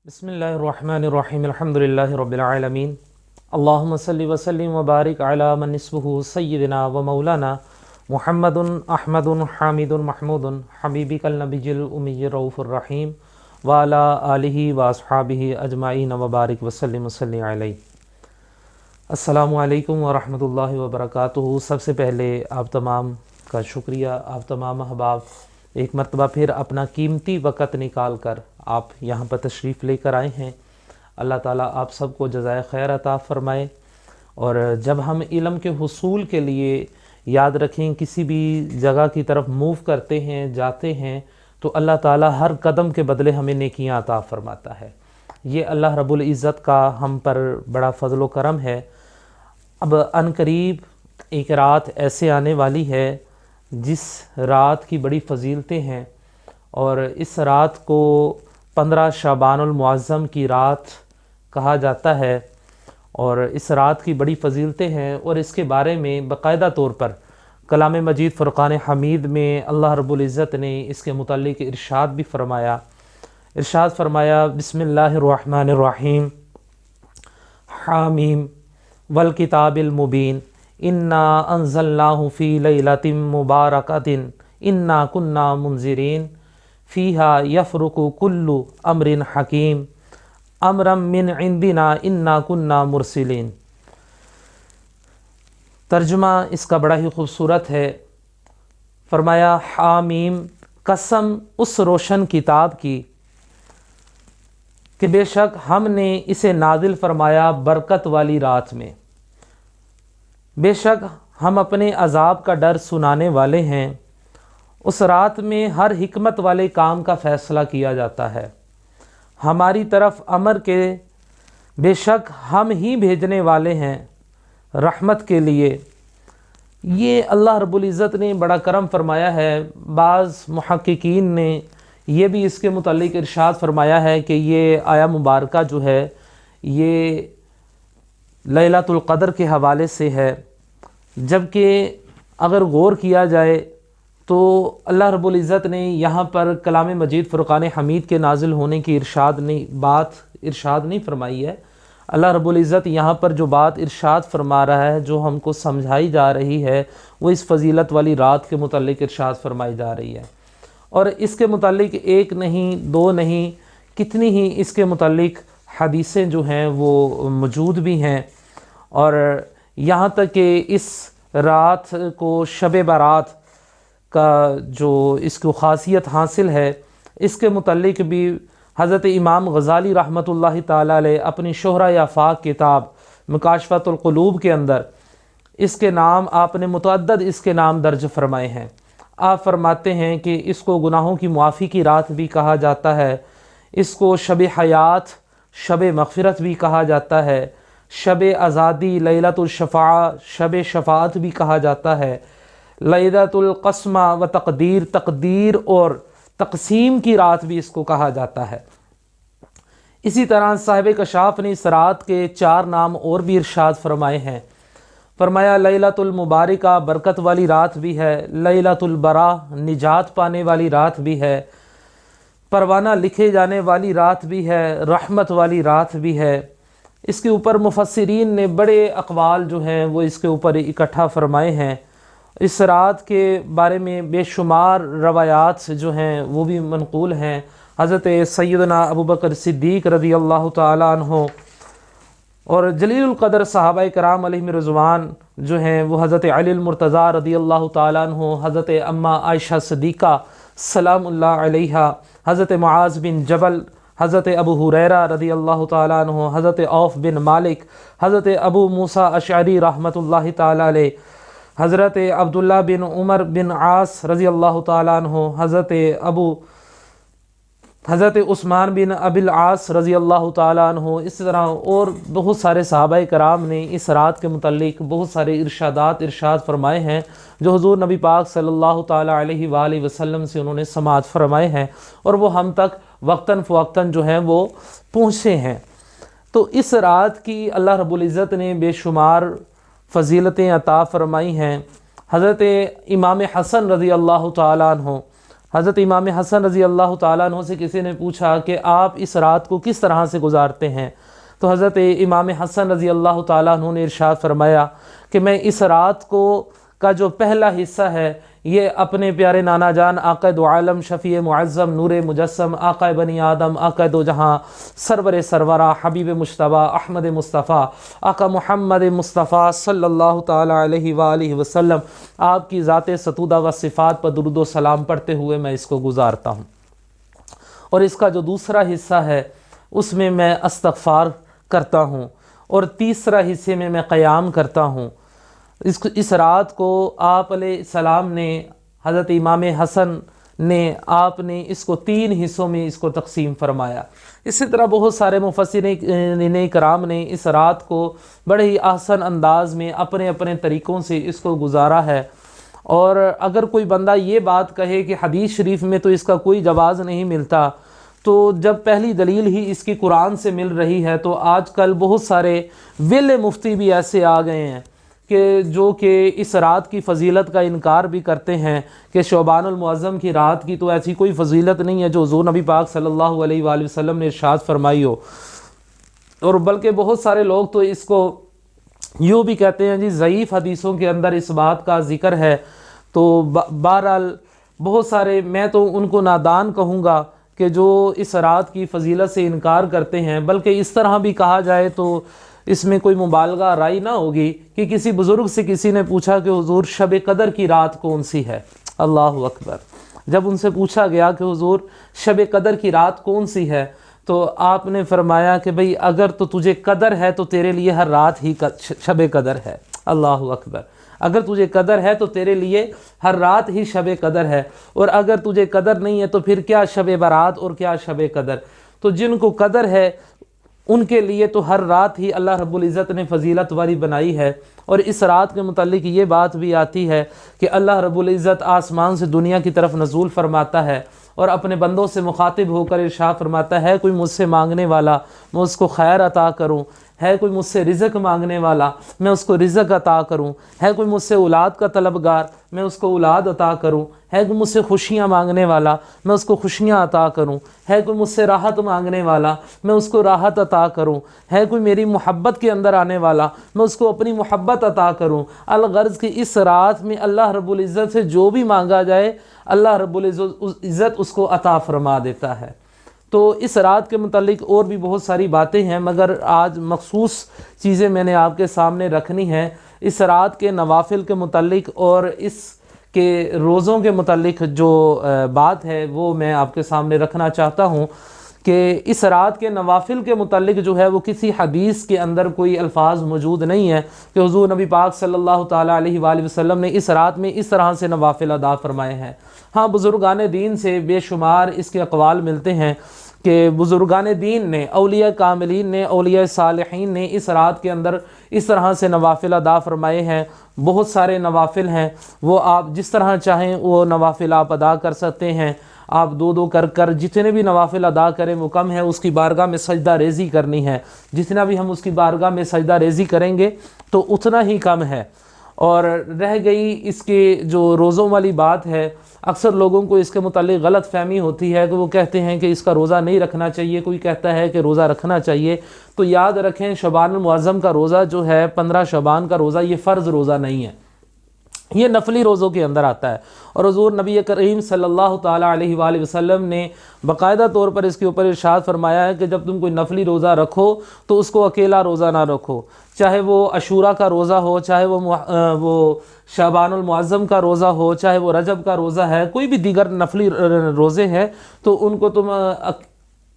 بسم اللہ الرحمن الرحیم الحمدللہ رب العالمین اللہم صلی وسلم وبارک علی من نسبہ سیدنا و مولانا محمد احمد حامد محمود حبیبک النبی الامی الرؤوف الرحیم وعلی آلہ واصحابہ اجمعین وبارک وسلم وصلی علیہ۔ السلام علیکم ورحمۃ اللہ وبرکاتہ۔ سب سے پہلے آپ تمام کا شکریہ، آپ تمام احباب ایک مرتبہ پھر اپنا قیمتی وقت نکال کر آپ یہاں پر تشریف لے کر آئے ہیں۔ اللہ تعالیٰ آپ سب کو جزائے خیر عطا فرمائے۔ اور جب ہم علم کے حصول کے لیے یاد رکھیں کسی بھی جگہ کی طرف موو کرتے ہیں، جاتے ہیں، تو اللہ تعالیٰ ہر قدم کے بدلے ہمیں نیکیاں عطا فرماتا ہے۔ یہ اللہ رب العزت کا ہم پر بڑا فضل و کرم ہے۔ اب عن قریب ایک رات ایسے آنے والی ہے جس رات کی بڑی فضیلتیں ہیں، اور اس رات کو 15 شعبان المعظم کی رات کہا جاتا ہے، اور اس رات کی بڑی فضیلتیں ہیں، اور اس کے بارے میں باقاعدہ طور پر کلام مجید فرقان حمید میں اللہ رب العزت نے اس کے متعلق ارشاد بھی فرمایا۔ ارشاد فرمایا بسم اللہ الرحمن الرحیم حامیم والکتاب المبین انا انزلناہ فی لیلۃ مبارکۃ انا کنا منذرین فیہا یفرق کل امر حکیم امرا من عندنا انا کنا مرسلین۔ ترجمہ اس کا بڑا ہی خوبصورت ہے۔ فرمایا حامیم، قسم اس روشن کتاب کی کہ بے شک ہم نے اسے نازل فرمایا برکت والی رات میں، بے شک ہم اپنے عذاب کا ڈر سنانے والے ہیں۔ اس رات میں ہر حکمت والے کام کا فیصلہ کیا جاتا ہے، ہماری طرف امر کے بے شک ہم ہی بھیجنے والے ہیں رحمت کے لیے۔ یہ اللہ رب العزت نے بڑا کرم فرمایا ہے۔ بعض محققین نے یہ بھی اس کے متعلق ارشاد فرمایا ہے کہ یہ آیہ مبارکہ جو ہے یہ لیلۃ القدر کے حوالے سے ہے، جبکہ اگر غور کیا جائے تو اللہ رب العزت نے یہاں پر کلام مجید فرقان حمید کے نازل ہونے کی ارشاد نہیں فرمائی ہے۔ اللہ رب العزت یہاں پر جو بات ارشاد فرما رہا ہے، جو ہم کو سمجھائی جا رہی ہے، وہ اس فضیلت والی رات کے متعلق ارشاد فرمائی جا رہی ہے، اور اس کے متعلق ایک نہیں، دو نہیں، کتنی ہی اس کے متعلق حدیثیں جو ہیں وہ موجود بھی ہیں۔ اور یہاں تک کہ اس رات کو شب برات کا جو اس کو خاصیت حاصل ہے، اس کے متعلق بھی حضرت امام غزالی رحمۃ اللہ تعالیٰ علیہ اپنی شہرۂ آفاق کتاب مکاشفۃ القلوب کے اندر اس کے نام آپ نے متعدد اس کے نام درج فرمائے ہیں۔ آپ فرماتے ہیں کہ اس کو گناہوں کی معافی کی رات بھی کہا جاتا ہے، اس کو شب حیات، شب مغفرت بھی کہا جاتا ہے، شب آزادی، لیلۃ الشفاعہ، شب شفاعت بھی کہا جاتا ہے، لیلۃ القسمہ و تقدیر، تقدیر اور تقسیم کی رات بھی اس کو کہا جاتا ہے۔ اسی طرح صاحب کشاف نے اس رات کے 4 نام اور بھی ارشاد فرمائے ہیں۔ فرمایا لیلۃ المبارکہ، برکت والی رات بھی ہے، لیلۃ البراء، نجات پانے والی رات بھی ہے، پروانہ لکھے جانے والی رات بھی ہے، رحمت والی رات بھی ہے۔ اس کے اوپر مفسرین نے بڑے اقوال جو ہیں وہ اس کے اوپر اکٹھا فرمائے ہیں۔ اس رات کے بارے میں بے شمار روایات جو ہیں وہ بھی منقول ہیں۔ حضرت سیدنا ابوبکر صدیق رضی اللہ تعالیٰ عنہ اور جلیل القدر صحابہ کرام علیہم رضوان جو ہیں وہ حضرت علی المرتضیٰ رضی اللہ تعالیٰ عنہ، حضرت اماں عائشہ صدیقہ سلام اللہ علیہا، حضرت معاذ بن جبل، حضرت ابو ہریرہ رضی اللہ تعالیٰ عنہ، حضرت عوف بن مالک، حضرت ابو موسیٰ اشعری رحمۃ اللہ تعالیٰ علیہ، حضرت عبداللہ بن عمر بن عاص رضی اللہ تعالیٰ عنہ، حضرت عثمان بن ابی العاص رضی اللہ تعالیٰ عنہ، اس طرح اور بہت سارے صحابہ کرام نے اس رات کے متعلق بہت سارے ارشاد فرمائے ہیں، جو حضور نبی پاک صلی اللہ تعالیٰ علیہ وآلہ وسلم سے انہوں نے سماعت فرمائے ہیں، اور وہ ہم تک وقتاً فوقتاً جو ہیں وہ پہنچے ہیں۔ تو اس رات کی اللہ رب العزت نے بے شمار فضیلتیں عطا فرمائی ہیں۔ حضرت امام حسن رضی اللہ تعالیٰ عنہ، حضرت امام حسن رضی اللہ تعالیٰ عنہ سے کسی نے پوچھا کہ آپ اس رات کو کس طرح سے گزارتے ہیں؟ تو حضرت امام حسن رضی اللہ تعالیٰ عنہ نے ارشاد فرمایا کہ میں اس رات کو کا جو پہلا حصہ ہے یہ اپنے پیارے نانا جان آقا دو عالم شفیع معظم نور مجسم آقا بنی آدم آقا دو جہاں سرور سرورہ حبیب مجتبیٰ احمد مصطفیٰ آقا محمد مصطفیٰ صلی اللہ تعالیٰ علیہ وآلہ وسلم آپ کی ذات ستودہ و صفات پر درود و سلام پڑھتے ہوئے میں اس کو گزارتا ہوں۔ اور اس کا جو دوسرا حصہ ہے اس میں میں استغفار کرتا ہوں، اور تیسرا حصے میں قیام کرتا ہوں۔ اس رات کو آپ علیہ السلام نے، حضرت امام حسن نے، آپ نے اس کو 3 حصوں میں اس کو تقسیم فرمایا۔ اسی طرح بہت سارے مفسرین کرام نے اس رات کو بڑے ہی احسن انداز میں اپنے اپنے طریقوں سے اس کو گزارا ہے۔ اور اگر کوئی بندہ یہ بات کہے کہ حدیث شریف میں تو اس کا کوئی جواز نہیں ملتا، تو جب پہلی دلیل ہی اس کی قرآن سے مل رہی ہے تو آج کل بہت سارے ویلے مفتی بھی ایسے آ گئے ہیں کہ جو کہ اس رات کی فضیلت کا انکار بھی کرتے ہیں کہ شعبان المعظم کی رات کی تو ایسی کوئی فضیلت نہیں ہے جو حضور نبی پاک صلی اللہ علیہ وآلہ وسلم نے ارشاد فرمائی ہو۔ اور بلکہ بہت سارے لوگ تو اس کو یوں بھی کہتے ہیں جی ضعیف حدیثوں کے اندر اس بات کا ذکر ہے۔ تو بہرحال بہت سارے، میں تو ان کو نادان کہوں گا کہ جو اس رات کی فضیلت سے انکار کرتے ہیں، بلکہ اس طرح بھی کہا جائے تو اس میں کوئی مبالغہ آرائی نہ ہوگی کہ کسی بزرگ سے کسی نے پوچھا کہ حضور شب قدر کی رات کون سی ہے؟ اللہ اکبر۔ جب ان سے پوچھا گیا کہ حضور شب قدر کی رات کون سی ہے تو آپ نے فرمایا کہ بھئی اگر تو تجھے قدر ہے تو تیرے لیے ہر رات ہی شب قدر ہے۔ اللہ اکبر۔ اگر تجھے قدر ہے تو تیرے لیے ہر رات ہی شب قدر ہے، اور اگر تجھے قدر نہیں ہے تو پھر کیا شب برات اور کیا شب قدر؟ تو جن کو قدر ہے ان کے لیے تو ہر رات ہی اللہ رب العزت نے فضیلت والی بنائی ہے۔ اور اس رات کے متعلق یہ بات بھی آتی ہے کہ اللہ رب العزت آسمان سے دنیا کی طرف نزول فرماتا ہے اور اپنے بندوں سے مخاطب ہو کر ارشاد فرماتا ہے کوئی مجھ سے مانگنے والا میں اس کو خیر عطا کروں، ہے کوئی مجھ سے رزق مانگنے والا میں اس کو رزق عطا کروں، ہے کوئی مجھ سے اولاد کا طلبگار میں اس کو اولاد عطا کروں، ہے کوئی مجھ سے خوشیاں مانگنے والا میں اس کو خوشیاں عطا کروں، ہے کوئی مجھ سے راحت مانگنے والا میں اس کو راحت عطا کروں، ہے کوئی میری محبت کے اندر آنے والا میں اس کو اپنی محبت عطا کروں۔ الغرض کہ اس رات میں اللہ رب العزت سے جو بھی مانگا جائے اللہ رب العزت اس کو عطا فرما دیتا ہے۔ تو اس رات کے متعلق اور بھی بہت ساری باتیں ہیں، مگر آج مخصوص چیزیں میں نے آپ کے سامنے رکھنی ہیں۔ اس رات کے نوافل کے متعلق اور اس کے روزوں کے متعلق جو بات ہے وہ میں آپ کے سامنے رکھنا چاہتا ہوں کہ اس رات کے نوافل کے متعلق جو ہے وہ کسی حدیث کے اندر کوئی الفاظ موجود نہیں ہے کہ حضور نبی پاک صلی اللہ تعالیٰ علیہ وآلہ وسلم نے اس رات میں اس طرح سے نوافل ادا فرمائے ہیں۔ ہاں، بزرگان دین سے بے شمار اس کے اقوال ملتے ہیں کہ بزرگان دین نے، اولیاء کاملین نے، اولیاء صالحین نے اس رات کے اندر اس طرح سے نوافل ادا فرمائے ہیں۔ بہت سارے نوافل ہیں، وہ آپ جس طرح چاہیں وہ نوافل آپ ادا کر سکتے ہیں۔ آپ دو دو کر جتنے بھی نوافل ادا کریں وہ کم ہے، اس کی بارگاہ میں سجدہ ریزی کرنی ہے۔ جتنا بھی ہم اس کی بارگاہ میں سجدہ ریزی کریں گے تو اتنا ہی کم ہے۔ اور رہ گئی اس کے جو روزوں والی بات ہے، اکثر لوگوں کو اس کے متعلق غلط فہمی ہوتی ہے کہ وہ کہتے ہیں کہ اس کا روزہ نہیں رکھنا چاہیے، کوئی کہتا ہے کہ روزہ رکھنا چاہیے۔ تو یاد رکھیں شعبان المعظم کا روزہ جو ہے 15 شعبان کا روزہ یہ فرض روزہ نہیں ہے، یہ نفلی روزوں کے اندر آتا ہے۔ اور حضور نبی کریم صلی اللہ تعالیٰ علیہ وآلہ وسلم نے باقاعدہ طور پر اس کے اوپر ارشاد فرمایا ہے کہ جب تم کوئی نفلی روزہ رکھو تو اس کو اکیلا روزہ نہ رکھو، چاہے وہ عاشوراء کا روزہ ہو، چاہے وہ شعبان المعظم کا روزہ ہو، چاہے وہ رجب کا روزہ ہے، کوئی بھی دیگر نفلی روزے ہیں تو ان کو تم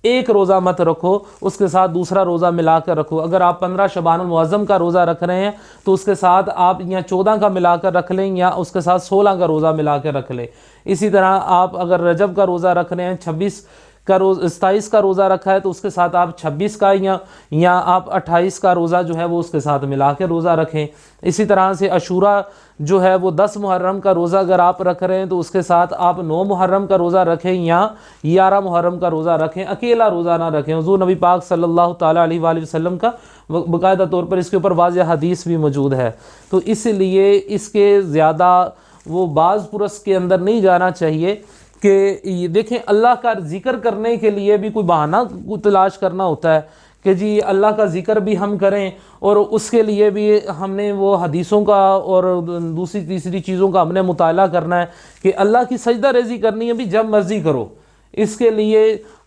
ایک روزہ مت رکھو، اس کے ساتھ دوسرا روزہ ملا کر رکھو۔ اگر آپ 15 شعبان المعظم کا روزہ رکھ رہے ہیں تو اس کے ساتھ آپ یا 14 کا ملا کر رکھ لیں یا اس کے ساتھ 16 کا روزہ ملا کر رکھ لیں۔ اسی طرح آپ اگر رجب کا روزہ رکھ رہے ہیں 27 کا روزہ رکھا ہے تو اس کے ساتھ آپ 26 کا یا آپ 28 کا روزہ جو ہے وہ اس کے ساتھ ملا کے روزہ رکھیں۔ اسی طرح سے عاشوراء جو ہے وہ 10 محرم کا روزہ اگر آپ رکھ رہے ہیں تو اس کے ساتھ آپ 9 محرم کا روزہ رکھیں یا 11 محرم کا روزہ رکھیں، اکیلا روزہ نہ رکھیں۔ حضور نبی پاک صلی اللہ تعالیٰ علیہ وآلہ وسلم کا باقاعدہ طور پر اس کے اوپر واضح حدیث بھی موجود ہے۔ تو اس لیے اس کے زیادہ وہ بعض پرس کے اندر نہیں جانا چاہیے کہ یہ دیکھیں اللہ کا ذکر کرنے کے لیے بھی کوئی بہانہ تلاش کرنا ہوتا ہے کہ جی اللہ کا ذکر بھی ہم کریں، اور اس کے لیے بھی ہم نے وہ حدیثوں کا اور دوسری تیسری چیزوں کا ہم نے مطالعہ کرنا ہے کہ اللہ کی سجدہ ریزی کرنی ہے بھی جب مرضی کرو، اس کے لیے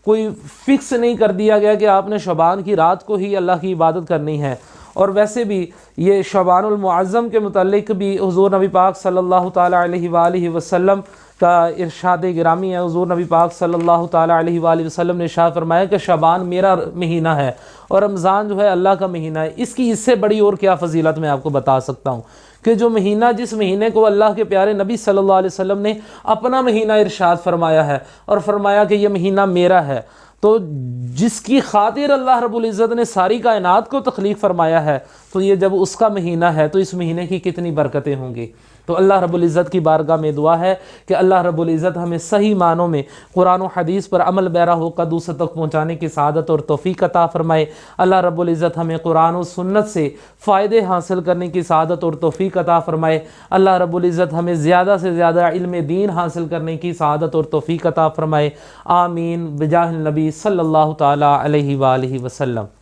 کوئی فکس نہیں کر دیا گیا کہ آپ نے شعبان کی رات کو ہی اللہ کی عبادت کرنی ہے۔ اور ویسے بھی یہ شعبان المعظم کے متعلق بھی حضور نبی پاک صلی اللہ تعالیٰ علیہ وآلہ وسلم کا ارشاد گرامی ہے۔ حضور نبی پاک صلی اللہ تعالیٰ علیہ وآلہ وسلم نے ارشاد فرمایا کہ شعبان میرا مہینہ ہے اور رمضان جو ہے اللہ کا مہینہ ہے۔ اس کی اس سے بڑی اور کیا فضیلت میں آپ کو بتا سکتا ہوں کہ جو مہینہ، جس مہینے کو اللہ کے پیارے نبی صلی اللہ علیہ وسلم نے اپنا مہینہ ارشاد فرمایا ہے اور فرمایا کہ یہ مہینہ میرا ہے، تو جس کی خاطر اللہ رب العزت نے ساری کائنات کو تخلیق فرمایا ہے، تو یہ جب اس کا مہینہ ہے تو اس مہینے کی کتنی برکتیں ہوں گی۔ تو اللہ رب العزت کی بارگاہ میں دعا ہے کہ اللہ رب العزت ہمیں صحیح معنوں میں قرآن و حدیث پر عمل پیرا ہو کر دوسروں تک پہنچانے کی سعادت اور توفیق عطا فرمائے۔ اللہ رب العزت ہمیں قرآن و سنت سے فائدے حاصل کرنے کی سعادت اور توفیق عطا فرمائے۔ اللہ رب العزت ہمیں زیادہ سے زیادہ علم دین حاصل کرنے کی سعادت اور توفیق عطا فرمائے۔ آمین بجاہ النبی صلی اللہ تعالیٰ علیہ وآلہ وسلم۔